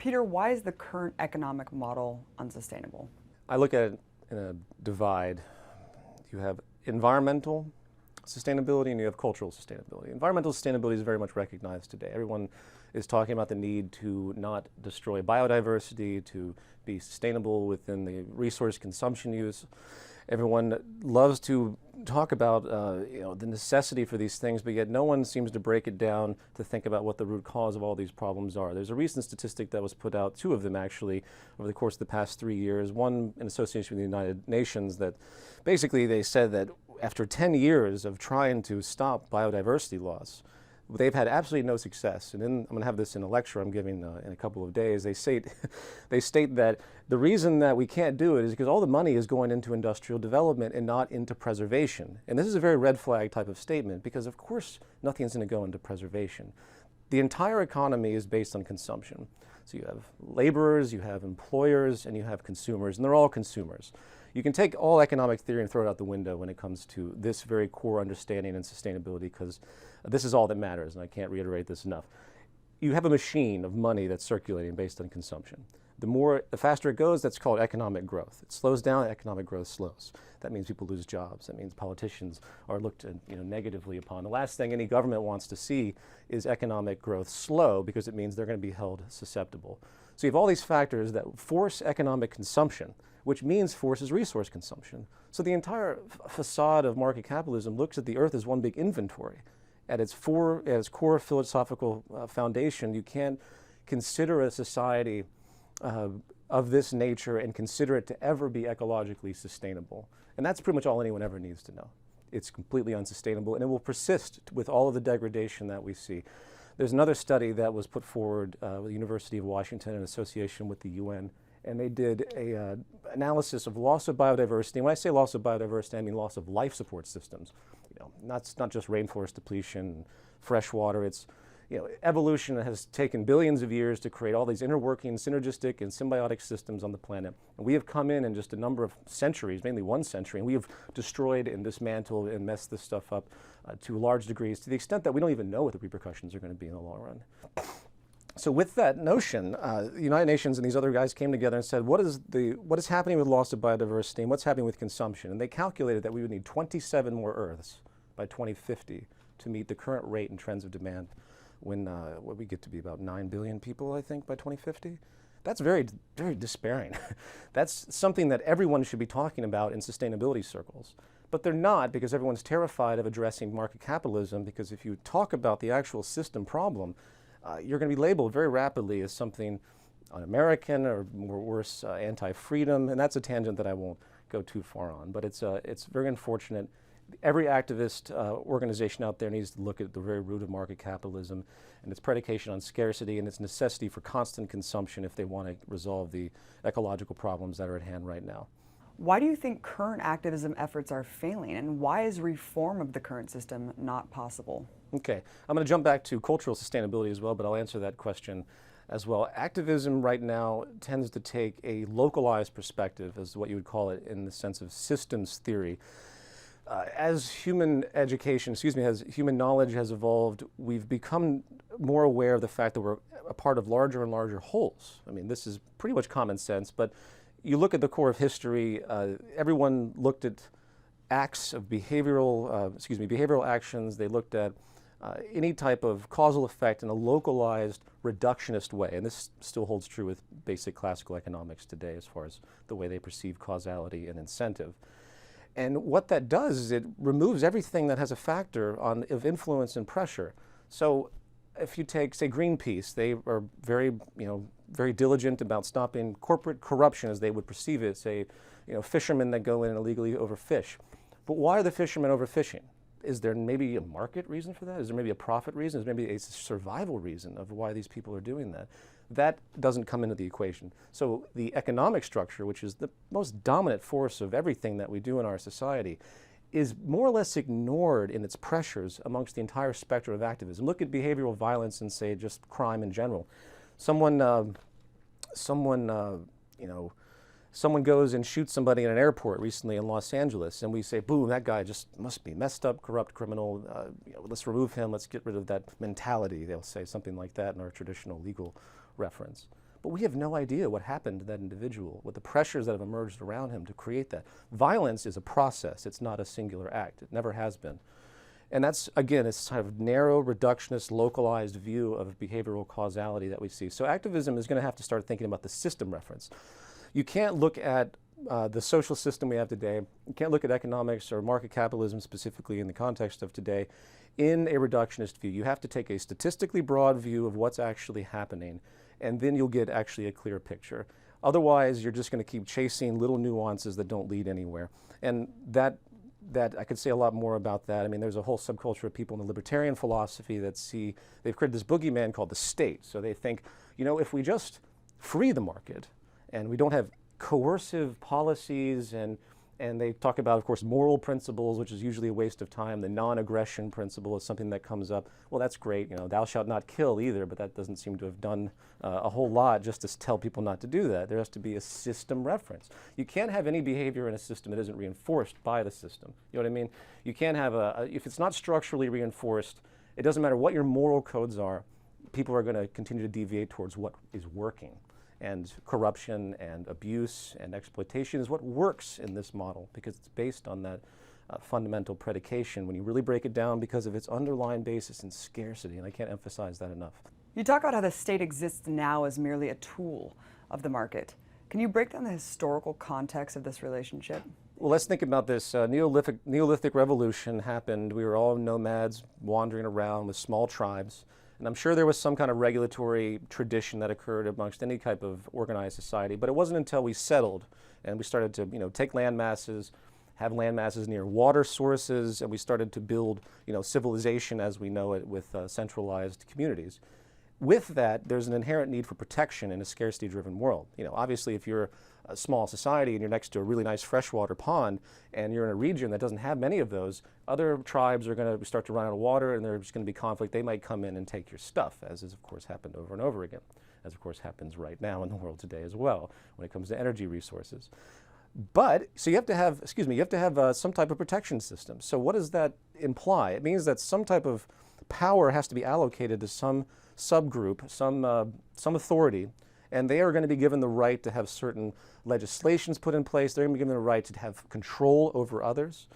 Peter, why is the current economic model unsustainable? I look at it in a divide. You have environmental sustainability and you have cultural sustainability. Environmental sustainability is very much recognized today. Everyone is talking about the need to not destroy biodiversity, to be sustainable within the resource consumption use. Everyone loves to talk about the necessity for these things, but yet no one seems to break it down to think about what the root cause of all these problems are. There's a recent statistic that was put out, two of them actually, over the course of the past 3 years, one in association with the United Nations, that basically they said that after 10 years of trying to stop biodiversity loss, they've had absolutely no success. And I'm going to have this in a lecture I'm giving in a couple of days. They state that the reason that we can't do it is because all the money is going into industrial development and not into preservation. And this is a very red flag type of statement because of course nothing's going to go into preservation. The entire economy is based on consumption. So you have laborers, you have employers, and you have consumers, and they're all consumers. You can take all economic theory and throw it out the window when it comes to this very core understanding and sustainability, because this is all that matters, and I can't reiterate this enough. You have a machine of money that's circulating based on consumption. The faster it goes, that's called economic growth. It slows down, economic growth slows. That means people lose jobs. That means politicians are looked at, negatively upon. The last thing any government wants to see is economic growth slow, because it means they're going to be held susceptible. So you have all these factors that force economic consumption, which means forces resource consumption. So the entire facade of market capitalism looks at the earth as one big inventory. At its core philosophical foundation, you can't consider a society of this nature and consider it to ever be ecologically sustainable. And that's pretty much all anyone ever needs to know. It's completely unsustainable, and it will persist with all of the degradation that we see. There's another study that was put forward with the University of Washington in association with the UN, and they did a analysis of loss of biodiversity. And when I say loss of biodiversity, I mean loss of life support systems. Not just rainforest depletion, fresh water. It's evolution has taken billions of years to create all these interworking, synergistic, and symbiotic systems on the planet. And we have come in just a number of centuries, mainly 1 century, and we have destroyed and dismantled and messed this stuff up to large degrees, to the extent that we don't even know what the repercussions are going to be in the long run. So with that notion, the United Nations and these other guys came together and said, what is happening with loss of biodiversity and what's happening with consumption? And they calculated that we would need 27 more Earths by 2050 to meet the current rate and trends of demand when we get to be about 9 billion people, I think, by 2050. That's very, very despairing. That's something that everyone should be talking about in sustainability circles. But they're not, because everyone's terrified of addressing market capitalism, because if you talk about the actual system problem, you're going to be labeled very rapidly as something un-American or more worse, anti-freedom, and that's a tangent that I won't go too far on. But it's very unfortunate. Every activist organization out there needs to look at the very root of market capitalism and its predication on scarcity and its necessity for constant consumption if they want to resolve the ecological problems that are at hand right now. Why do you think current activism efforts are failing, and why is reform of the current system not possible? Okay, I'm going to jump back to cultural sustainability as well, but I'll answer that question as well. Activism right now tends to take a localized perspective, as what you would call it, in the sense of systems theory. As human knowledge has evolved, we've become more aware of the fact that we're a part of larger and larger wholes. I mean, this is pretty much common sense, but you look at the core of history, everyone looked at acts of behavioral actions. They looked at any type of causal effect in a localized, reductionist way. And this still holds true with basic classical economics today as far as the way they perceive causality and incentive. And what that does is it removes everything that has a factor of influence and pressure. So if you take, say, Greenpeace, they are very diligent about stopping corporate corruption as they would perceive it, say, fishermen that go in and illegally overfish. But why are the fishermen overfishing? Is there maybe a market reason for that? Is there maybe a profit reason? Is there maybe a survival reason of why these people are doing that? That doesn't come into the equation. So the economic structure, which is the most dominant force of everything that we do in our society, is more or less ignored in its pressures amongst the entire spectrum of activism. Look at behavioral violence and, say, just crime in general. Someone goes and shoots somebody in an airport recently in Los Angeles, and we say, boom, that guy just must be messed up, corrupt criminal. Let's remove him. Let's get rid of that mentality. They'll say something like that in our traditional legal reference. but we have no idea what happened to that individual, what the pressures that have emerged around him to create that. Violence is a process. It's not a singular act. It never has been. And that's, again, it's kind of narrow, reductionist, localized view of behavioral causality that we see. So activism is going to have to start thinking about the system reference. You can't look at the social system we have today, you can't look at economics or market capitalism specifically in the context of today in a reductionist view. You have to take a statistically broad view of what's actually happening, and then you'll get actually a clear picture. Otherwise, you're just going to keep chasing little nuances that don't lead anywhere. And that I could say a lot more about that. I mean, there's a whole subculture of people in the libertarian philosophy that see, they've created this boogeyman called the state. So they think, you know, if we just free the market and we don't have coercive policies, and they talk about, of course, moral principles, which is usually a waste of time. The non-aggression principle is something that comes up. Well, that's great, you know, thou shalt not kill either, but that doesn't seem to have done a whole lot just to tell people not to do that. There has to be a system reference. You can't have any behavior in a system that isn't reinforced by the system. You know what I mean? You can't have if it's not structurally reinforced, it doesn't matter what your moral codes are, people are going to continue to deviate towards what is working. And corruption and abuse and exploitation is what works in this model because it's based on that fundamental predication when you really break it down because of its underlying basis in scarcity, and I can't emphasize that enough. You talk about how the state exists now as merely a tool of the market. Can you break down the historical context of this relationship? Well, let's think about this. Neolithic revolution happened. We were all nomads wandering around with small tribes. And I'm sure there was some kind of regulatory tradition that occurred amongst any type of organized society, but it wasn't until we settled and we started to, you know, take land masses, have land masses near water sources, and we started to build, you know, civilization as we know it with centralized communities. With that, there's an inherent need for protection in a scarcity-driven world. You know, obviously, if you're a small society and you're next to a really nice freshwater pond and you're in a region that doesn't have many of those, other tribes are going to start to run out of water and there's going to be conflict. They might come in and take your stuff, as has, of course, happened over and over again, as, of course, happens right now in the world today as well when it comes to energy resources. But, so you have to have, some type of protection system. So what does that imply? It means that some type of power has to be allocated to some subgroup, some authority, and they are going to be given the right to have certain legislations put in place. They're going to be given the right to have control over others.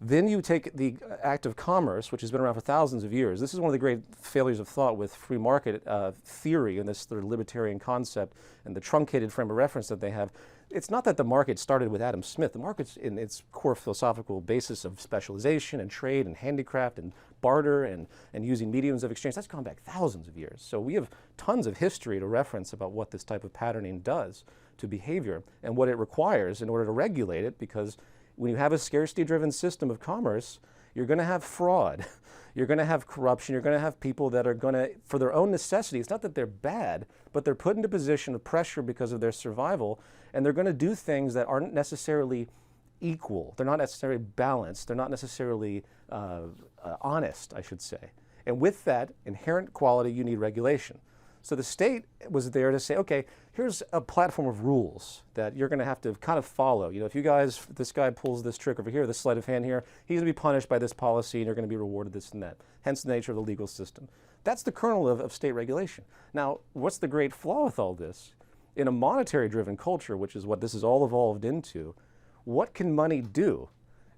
Then you take the act of commerce, which has been around for thousands of years. This is one of the great failures of thought with free market theory and this sort of libertarian concept and the truncated frame of reference that they have. It's not that the market started with Adam Smith. The market's in its core philosophical basis of specialization and trade and handicraft and barter and using mediums of exchange. That's gone back thousands of years. So we have tons of history to reference about what this type of patterning does to behavior and what it requires in order to regulate it, because when you have a scarcity-driven system of commerce, you're going to have fraud. You're going to have corruption. You're going to have people that are going to, for their own necessity, it's not that they're bad, but they're put into a position of pressure because of their survival, and they're going to do things that aren't necessarily equal. They're not necessarily balanced. They're not necessarily honest, I should say. And with that inherent quality, you need regulation. So the state was there to say, okay, here's a platform of rules that you're going to have to kind of follow. You know, if this guy pulls this trick over here, this sleight of hand here, he's going to be punished by this policy and you're going to be rewarded this and that. Hence the nature of the legal system. That's the kernel of state regulation. Now, what's the great flaw with all this? In a monetary-driven culture, which is what this has all evolved into, what can money do?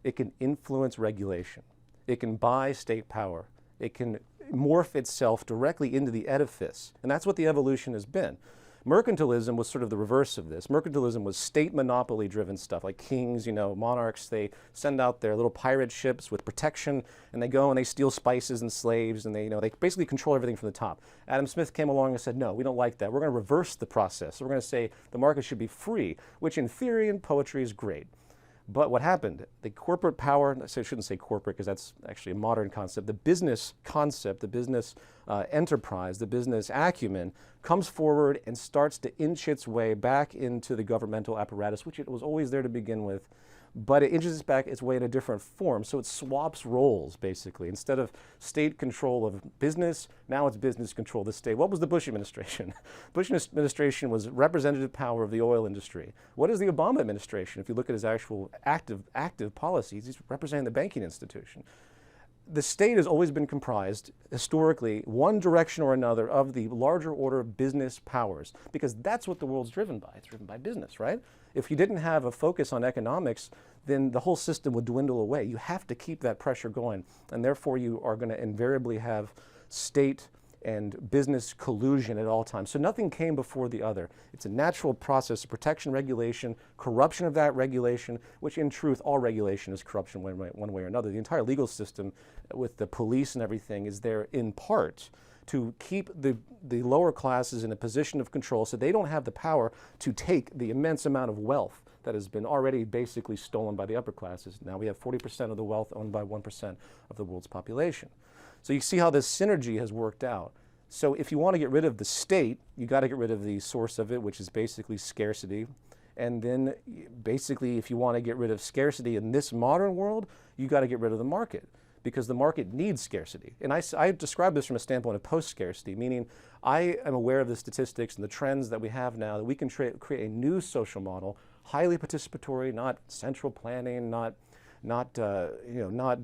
It can influence regulation. It can buy state power. It can morph itself directly into the edifice. And that's what the evolution has been. Mercantilism was sort of the reverse of this. Mercantilism was state monopoly-driven stuff, like kings, you know, monarchs. They send out their little pirate ships with protection, and they go and they steal spices and slaves, and they basically control everything from the top. Adam Smith came along and said, no, we don't like that. We're going to reverse the process. So we're going to say the market should be free, which in theory and poetry is great. But what happened? The corporate power, so I shouldn't say corporate because that's actually a modern concept, the business concept, the business enterprise, the business acumen comes forward and starts to inch its way back into the governmental apparatus, which it was always there to begin with, but it inches its way in a different form. So it swaps roles, basically. Instead of state control of business, now it's business control of the state. What was the Bush administration? Bush administration was representative power of the oil industry. What is the Obama administration? If you look at his actual active policies, he's representing the banking institution. the state has always been comprised, historically, one direction or another, of the larger order of business powers, because that's what the world's driven by. It's driven by business, right? If you didn't have a focus on economics, then the whole system would dwindle away. You have to keep that pressure going, and therefore you are going to invariably have state and business collusion at all times. So nothing came before the other. It's a natural process of protection, regulation, corruption of that regulation, which in truth, all regulation is corruption one way or another. The entire legal system with the police and everything is there in part to keep the lower classes in a position of control so they don't have the power to take the immense amount of wealth that has been already basically stolen by the upper classes. Now we have 40% of the wealth owned by 1% of the world's population. So you see how this synergy has worked out. So if you want to get rid of the state, you got to get rid of the source of it, which is basically scarcity. And then basically, if you want to get rid of scarcity in this modern world, you got to get rid of the market, because the market needs scarcity. And I describe this from a standpoint of post-scarcity, meaning I am aware of the statistics and the trends that we have now, that we can create a new social model, highly participatory, not central planning, not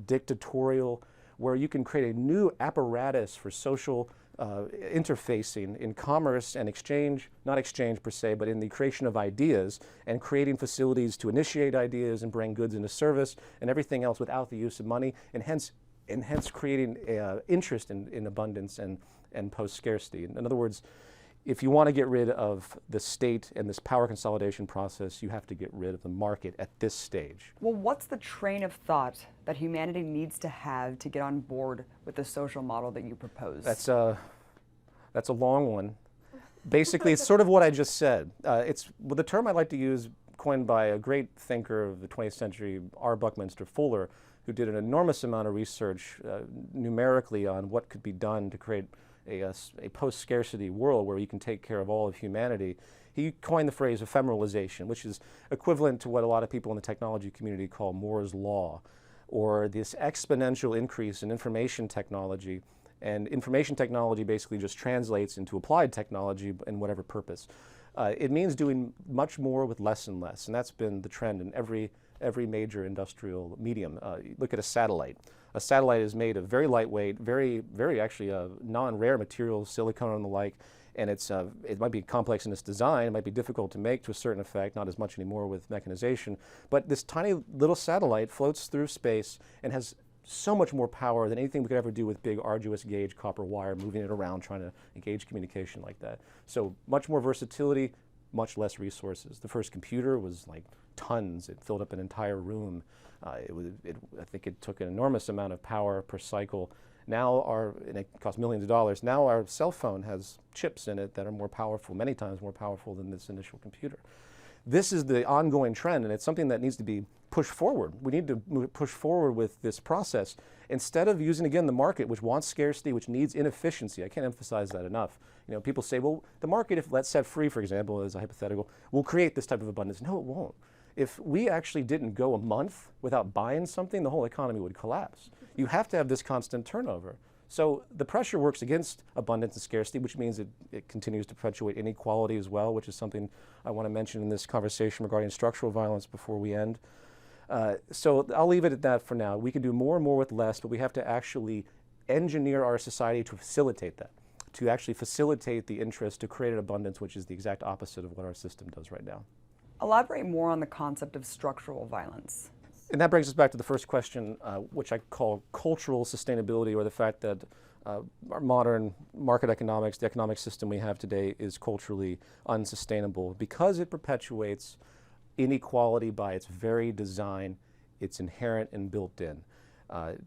dictatorial, where you can create a new apparatus for social interfacing in commerce and exchange, not exchange per se, but in the creation of ideas and creating facilities to initiate ideas and bring goods into service and everything else without the use of money, and hence creating interest in abundance and post-scarcity. In other words, if you want to get rid of the state and this power consolidation process, you have to get rid of the market at this stage. Well, what's the train of thought that humanity needs to have to get on board with the social model that you propose? That's a long one. Basically, it's sort of what I just said. The term I like to use, coined by a great thinker of the 20th century, R. Buckminster Fuller, who did an enormous amount of research numerically on what could be done to create a post-scarcity world where you can take care of all of humanity. He coined the phrase ephemeralization, which is equivalent to what a lot of people in the technology community call Moore's Law, or this exponential increase in information technology. And information technology basically just translates into applied technology in whatever purpose. It means doing much more with less and less, and that's been the trend in every major industrial medium. Look at a satellite. A satellite is made of very lightweight, very actually non-rare materials, silicone and the like, and it might be complex in its design, it might be difficult to make to a certain effect, not as much anymore with mechanization, but this tiny little satellite floats through space and has so much more power than anything we could ever do with big arduous gauge copper wire, moving it around, trying to engage communication like that. So much more versatility, much less resources. The first computer was like tons. It filled up an entire room. I think it took an enormous amount of power per cycle. Now and it cost millions of dollars. Now our cell phone has chips in it that are more powerful, many times more powerful than this initial computer. This is the ongoing trend, and it's something that needs to be pushed forward. We need to push forward with this process instead of using, again, the market, which wants scarcity, which needs inefficiency. I can't emphasize that enough. People say, well, the market, if let's set free, for example, as a hypothetical, will create this type of abundance. No, it won't. If we actually didn't go a month without buying something, the whole economy would collapse. You have to have this constant turnover. So the pressure works against abundance and scarcity, which means it continues to perpetuate inequality as well, which is something I want to mention in this conversation regarding structural violence before we end. So I'll leave it at that for now. We can do more and more with less, but we have to actually engineer our society to facilitate that, to actually facilitate the interest to create an abundance, which is the exact opposite of what our system does right now. Elaborate more on the concept of structural violence. And that brings us back to the first question, which I call cultural sustainability, or the fact that our modern market economics, the economic system we have today, is culturally unsustainable because it perpetuates inequality by its very design. It's inherent and built in.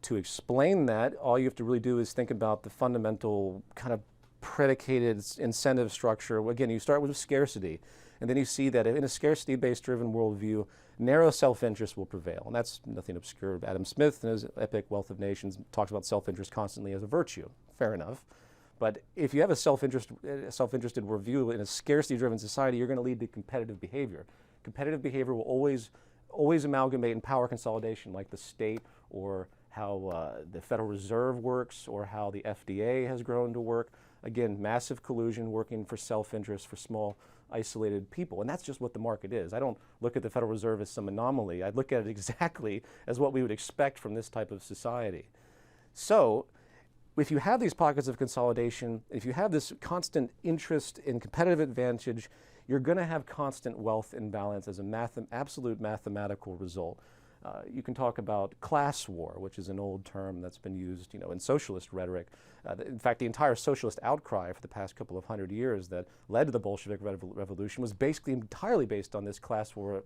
To explain that, all you have to really do is think about the fundamental kind of predicated incentive structure. Again, you start with scarcity, and then you see that in a scarcity-based driven worldview, narrow self-interest will prevail. And that's nothing obscure. Adam Smith, in his epic Wealth of Nations, talks about self-interest constantly as a virtue. Fair enough. But if you have a self-interested worldview in a scarcity-driven society, you're going to lead to competitive behavior. Competitive behavior will always amalgamate in power consolidation, like the state, or how the Federal Reserve works, or how the FDA has grown to work. Again, massive collusion working for self-interest for small, isolated people. And that's just what the market is. I don't look at the Federal Reserve as some anomaly. I look at it exactly as what we would expect from this type of society. So if you have these pockets of consolidation, if you have this constant interest in competitive advantage, you're going to have constant wealth imbalance as an absolute mathematical result. You can talk about class war, which is an old term that's been used, in socialist rhetoric. In fact, the entire socialist outcry for the past couple of 100 years that led to the Bolshevik Revolution was basically entirely based on this class war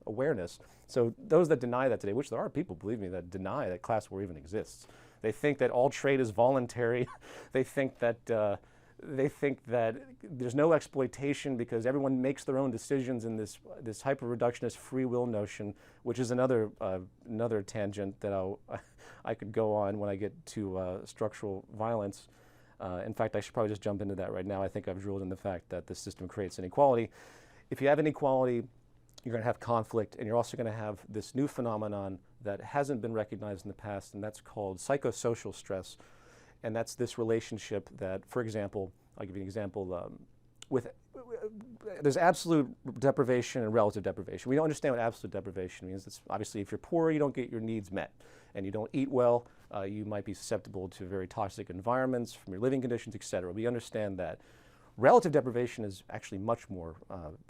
awareness. So those that deny that today, which there are people, believe me, that deny that class war even exists. They think that all trade is voluntary. They think that there's no exploitation because everyone makes their own decisions in this hyper-reductionist free will notion, which is another tangent that I could go on when I get to structural violence. In fact, I should probably just jump into that right now. I think I've drilled in the fact that the system creates inequality. If you have inequality, you're going to have conflict, and you're also going to have this new phenomenon that hasn't been recognized in the past, and that's called psychosocial stress. And that's this relationship that, for example, I'll give you an example, there's absolute deprivation and relative deprivation. We don't understand what absolute deprivation means. It's obviously, if you're poor, you don't get your needs met, and you don't eat well, you might be susceptible to very toxic environments from your living conditions, et cetera. We understand that. Relative deprivation is actually much more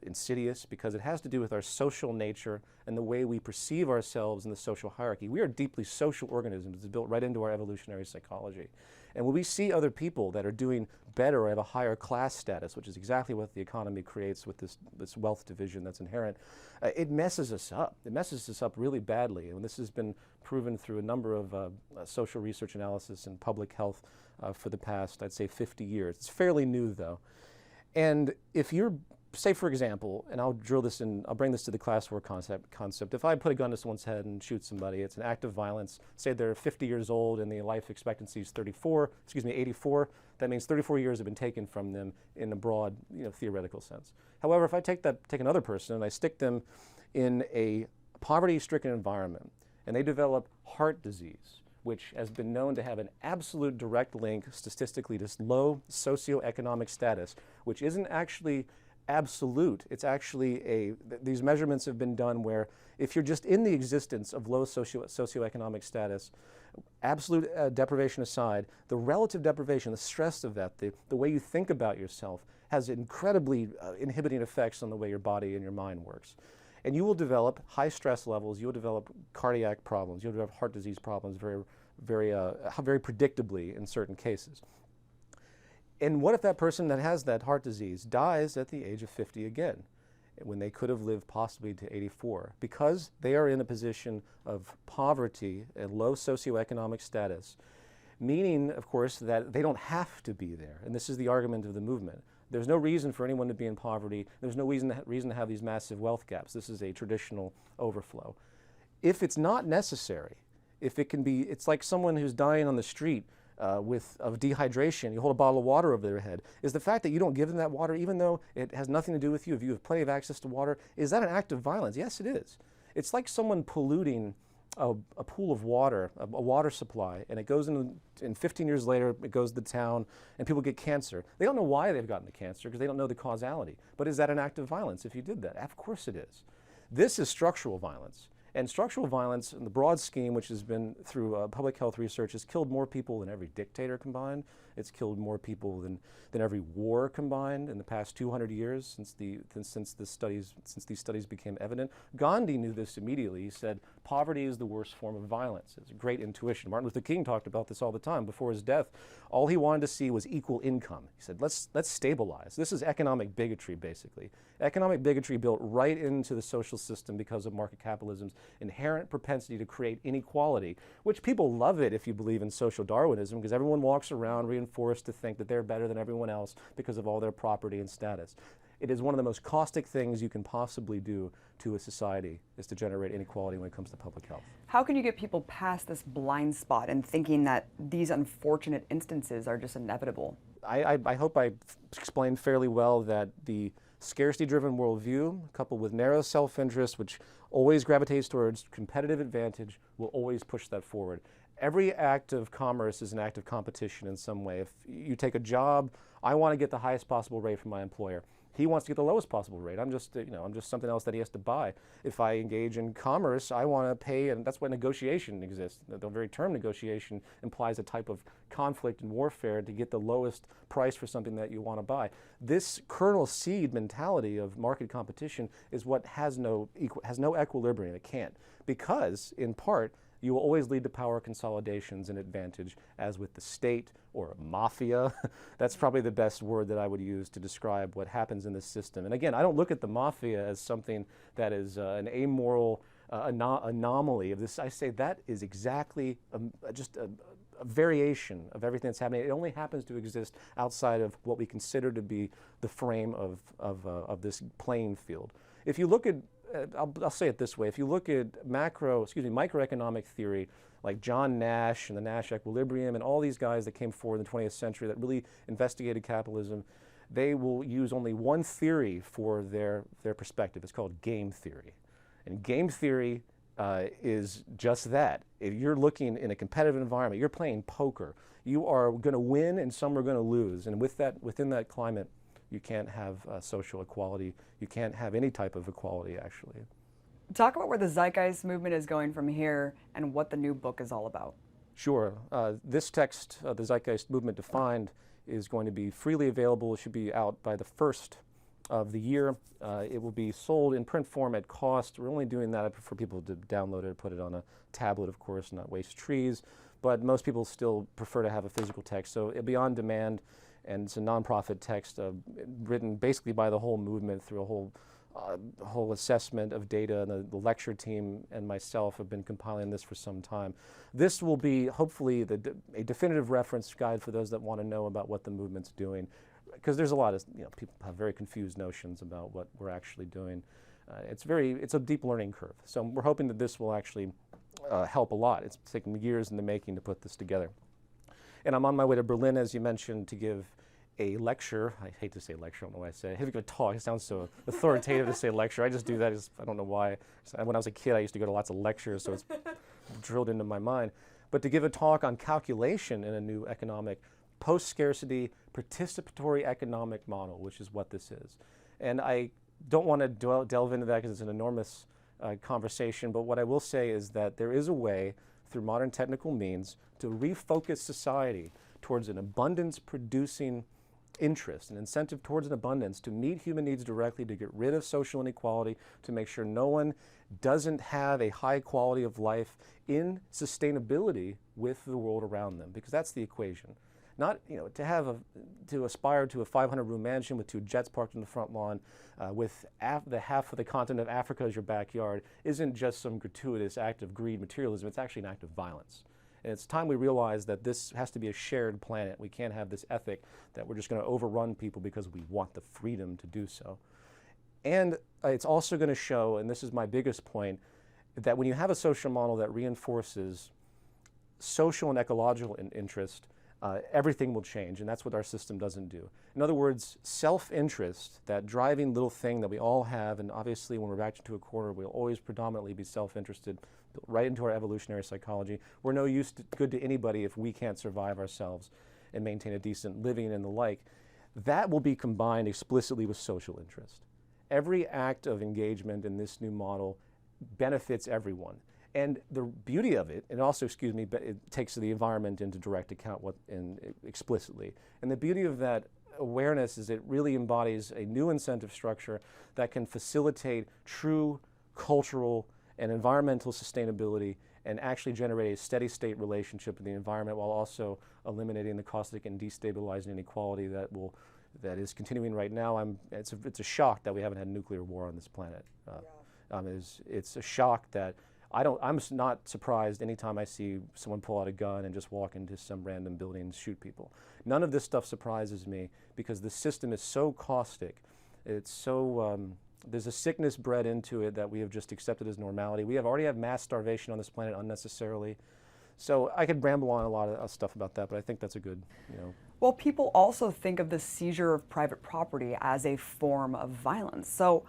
insidious because it has to do with our social nature and the way we perceive ourselves in the social hierarchy. We are deeply social organisms. It's built right into our evolutionary psychology. And when we see other people that are doing better or have a higher class status, which is exactly what the economy creates with this wealth division that's inherent, it messes us up. It messes us up really badly. And this has been proven through a number of social research analysis and public health for the past, I'd say, 50 years. It's fairly new, though. And if you're, say for example, and I'll bring this to the class war concept. If I put a gun to someone's head and shoot somebody, it's an act of violence. Say they're 50 years old and the life expectancy is 84. That means 34 years have been taken from them in a broad, theoretical sense. However, if I take another person and I stick them in a poverty-stricken environment and they develop heart disease, which has been known to have an absolute direct link statistically to low socioeconomic status, which isn't actually absolute. It's actually these measurements have been done where if you're just in the existence of low socioeconomic status, absolute deprivation aside, the relative deprivation, the stress of that, the way you think about yourself has incredibly inhibiting effects on the way your body and your mind works. And you will develop high stress levels, you will develop cardiac problems, you'll develop heart disease problems very predictably in certain cases. And what if that person that has that heart disease dies at the age of 50 again, when they could have lived possibly to 84? Because they are in a position of poverty and low socioeconomic status, meaning, of course, that they don't have to be there. And this is the argument of the movement. There's no reason for anyone to be in poverty. There's no reason to have these massive wealth gaps. This is a traditional overflow. If it's not necessary, if it can be, it's like someone who's dying on the street of dehydration. You hold a bottle of water over their head. Is the fact that you don't give them that water, even though it has nothing to do with you, if you have plenty of access to water, is that an act of violence? Yes, it is. It's like someone polluting a pool of water, a water supply, and it goes in 15 years later, it goes to the town, and people get cancer. They don't know why they've gotten the cancer because they don't know the causality. But is that an act of violence if you did that? Of course it is. This is structural violence. And structural violence in the broad scheme, which has been through public health research, has killed more people than every dictator combined. It's killed more people than every war combined in the past 200 years since these studies became evident. Gandhi knew this immediately. He said, poverty is the worst form of violence. It's a great intuition. Martin Luther King talked about this all the time. Before his death, all he wanted to see was equal income. He said, let's stabilize. This is economic bigotry, basically. Economic bigotry built right into the social system because of market capitalism's inherent propensity to create inequality, which people love it if you believe in social Darwinism, because everyone walks around reinforced to think that they're better than everyone else because of all their property and status. It is one of the most caustic things you can possibly do to a society, is to generate inequality when it comes to public health. How can you get people past this blind spot and thinking that these unfortunate instances are just inevitable? I hope I explained fairly well that the scarcity-driven worldview, coupled with narrow self-interest, which always gravitates towards competitive advantage, will always push that forward. Every act of commerce is an act of competition in some way. If you take a job, I want to get the highest possible rate from my employer. He wants to get the lowest possible rate. I'm just, I'm just something else that he has to buy. If I engage in commerce, I want to pay, and that's why negotiation exists. The very term negotiation implies a type of conflict and warfare to get the lowest price for something that you want to buy. This kernel seed mentality of market competition is what has no equilibrium. It can't, because in part, you will always lead to power consolidations and advantage, as with the state or a mafia. That's probably the best word that I would use to describe what happens in this system. And again, I don't look at the mafia as something that is an amoral anomaly of this. I say that is exactly just a variation of everything that's happening. It only happens to exist outside of what we consider to be the frame of this playing field. If you look at I'll say it this way. If you look at microeconomic theory, like John Nash and the Nash equilibrium and all these guys that came forward in the 20th century that really investigated capitalism, they will use only one theory for their perspective. It's called game theory. And game theory is just that. If you're looking in a competitive environment, you're playing poker. You are going to win and some are going to lose. And within that climate, you can't have social equality. You can't have any type of equality, actually. Talk about where the Zeitgeist Movement is going from here and what the new book is all about. Sure. This text, The Zeitgeist Movement Defined, is going to be freely available. It should be out by the 1st of the year. It will be sold in print form at cost. We're only doing that. I prefer people to download it, put it on a tablet, of course, not waste trees. But most people still prefer to have a physical text. So it'll be on demand. And it's a nonprofit text written basically by the whole movement through a whole assessment of data. And the lecture team and myself have been compiling this for some time. This will be hopefully a definitive reference guide for those that want to know about what the movement's doing, because there's a lot of people have very confused notions about what we're actually doing. It's a deep learning curve. So we're hoping that this will actually help a lot. It's taken years in the making to put this together. And I'm on my way to Berlin, as you mentioned, to give a lecture. I hate to say lecture, I don't know why I say it. I have to give a talk. It sounds so authoritative to say lecture. I just do that. I don't know why. When I was a kid, I used to go to lots of lectures, so it's drilled into my mind. But to give a talk on calculation in a new economic, post-scarcity, participatory economic model, which is what this is. And I don't want to delve into that because it's an enormous conversation, but what I will say is that there is a way, through modern technical means, to refocus society towards an abundance-producing interest, an incentive towards an abundance, to meet human needs directly, to get rid of social inequality, to make sure no one doesn't have a high quality of life in sustainability with the world around them, because that's the equation. Not, to aspire to a 500-room mansion with 2 jets parked in the front lawn, with the half of the continent of Africa as your backyard, isn't just some gratuitous act of greed, materialism. It's actually an act of violence. And it's time we realize that this has to be a shared planet. We can't have this ethic that we're just going to overrun people because we want the freedom to do so. And it's also going to show, and this is my biggest point, that when you have a social model that reinforces social and ecological interest, everything will change, and that's what our system doesn't do. In other words, self-interest, that driving little thing that we all have, and obviously when we're backed into a corner, we'll always predominantly be self-interested, built right into our evolutionary psychology. We're no good to anybody if we can't survive ourselves and maintain a decent living and the like. That will be combined explicitly with social interest. Every act of engagement in this new model benefits everyone. And the beauty of it, and also, but it takes the environment into direct account explicitly. And the beauty of that awareness is it really embodies a new incentive structure that can facilitate true cultural and environmental sustainability and actually generate a steady state relationship with the environment while also eliminating the caustic and destabilizing inequality that is continuing right now. It's a shock that we haven't had nuclear war on this planet. It's a shock that I'm not surprised anytime I see someone pull out a gun and just walk into some random building and shoot people. None of this stuff surprises me because the system is so caustic. It's so, there's a sickness bred into it that we have just accepted as normality. We already have mass starvation on this planet unnecessarily. So I could ramble on a lot of stuff about that, but I think that's a good, Well, people also think of the seizure of private property as a form of violence. So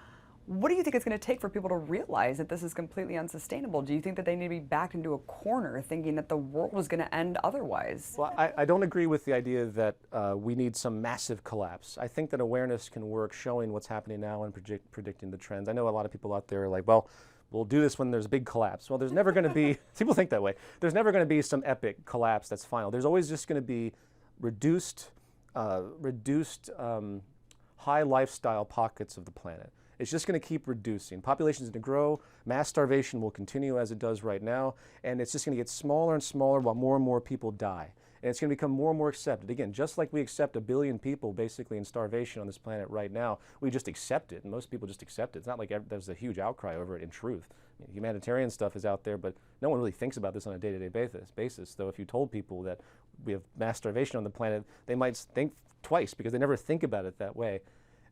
What do you think it's going to take for people to realize that this is completely unsustainable? Do you think that they need to be backed into a corner thinking that the world was going to end otherwise? Well, I don't agree with the idea that we need some massive collapse. I think that awareness can work, showing what's happening now and predicting the trends. I know a lot of people out there are like, well, we'll do this when there's a big collapse. Well, there's never going to be, people think that way, there's never going to be some epic collapse that's final. There's always just going to be reduced high lifestyle pockets of the planet. It's just going to keep reducing. Population's going to grow, mass starvation will continue as it does right now, and it's just going to get smaller and smaller while more and more people die. And it's going to become more and more accepted. Again, just like we accept 1 billion people basically in starvation on this planet right now, we just accept it, and most people just accept it. It's not like there's a huge outcry over it in truth. I mean, humanitarian stuff is out there, but no one really thinks about this on a day-to-day basis. Though if you told people that we have mass starvation on the planet, they might think twice because they never think about it that way.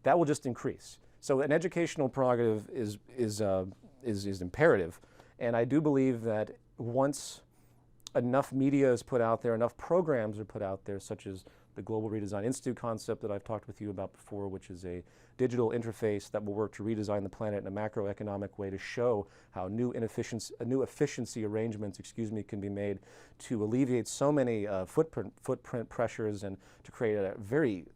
That will just increase. So an educational prerogative is imperative, and I do believe that once enough media is put out there, enough programs are put out there, such as the Global Redesign Institute concept that I've talked with you about before, which is a digital interface that will work to redesign the planet in a macroeconomic way to show how new efficiency arrangements, can be made to alleviate so many footprint pressures and to create a very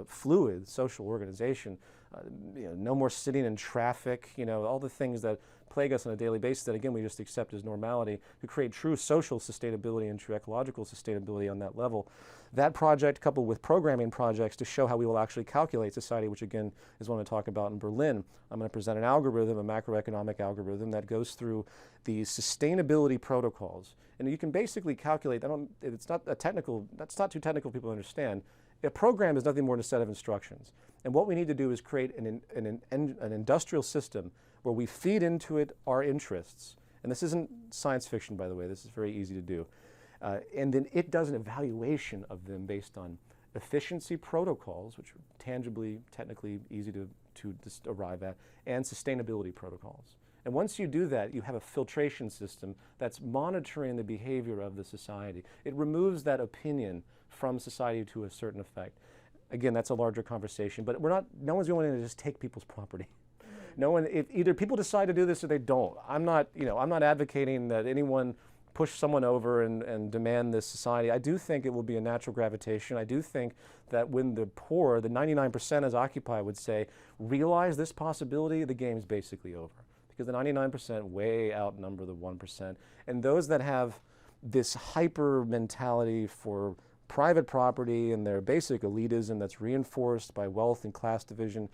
fluid social organization. No more sitting in traffic, all the things that plague us on a daily basis that, again, we just accept as normality, to create true social sustainability and true ecological sustainability on that level. That project, coupled with programming projects to show how we will actually calculate society, which, again, is what I'm going to talk about in Berlin. I'm going to present an algorithm, a macroeconomic algorithm that goes through the sustainability protocols. And you can basically calculate, it's not too technical for people to understand. A program is nothing more than a set of instructions. And what we need to do is create an industrial system where we feed into it our interests. And this isn't science fiction, by the way. This is very easy to do. And then it does an evaluation of them based on efficiency protocols, which are tangibly, technically easy to just arrive at, and sustainability protocols. And once you do that, you have a filtration system that's monitoring the behavior of the society. It removes that opinion from society to a certain effect. Again, that's a larger conversation, but no one's going to just take people's property. No one, either people decide to do this or they don't. I'm not advocating that anyone push someone over and demand this society. I do think it will be a natural gravitation. I do think that when the poor, the 99% as Occupy would say, realize this possibility, the game's basically over. Because the 99% way outnumber the 1%. And those that have this hyper mentality for private property and their basic elitism that's reinforced by wealth and class division,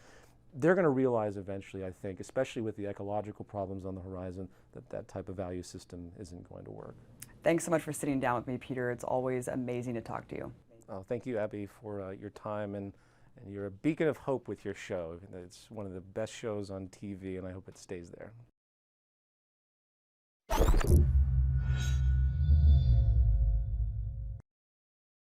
they're going to realize eventually, I think, especially with the ecological problems on the horizon, that type of value system isn't going to work. Thanks so much for sitting down with me, Peter. It's always amazing to talk to you. Oh, thank you, Abby, for your time, and you're a beacon of hope with your show. It's one of the best shows on TV, and I hope it stays there.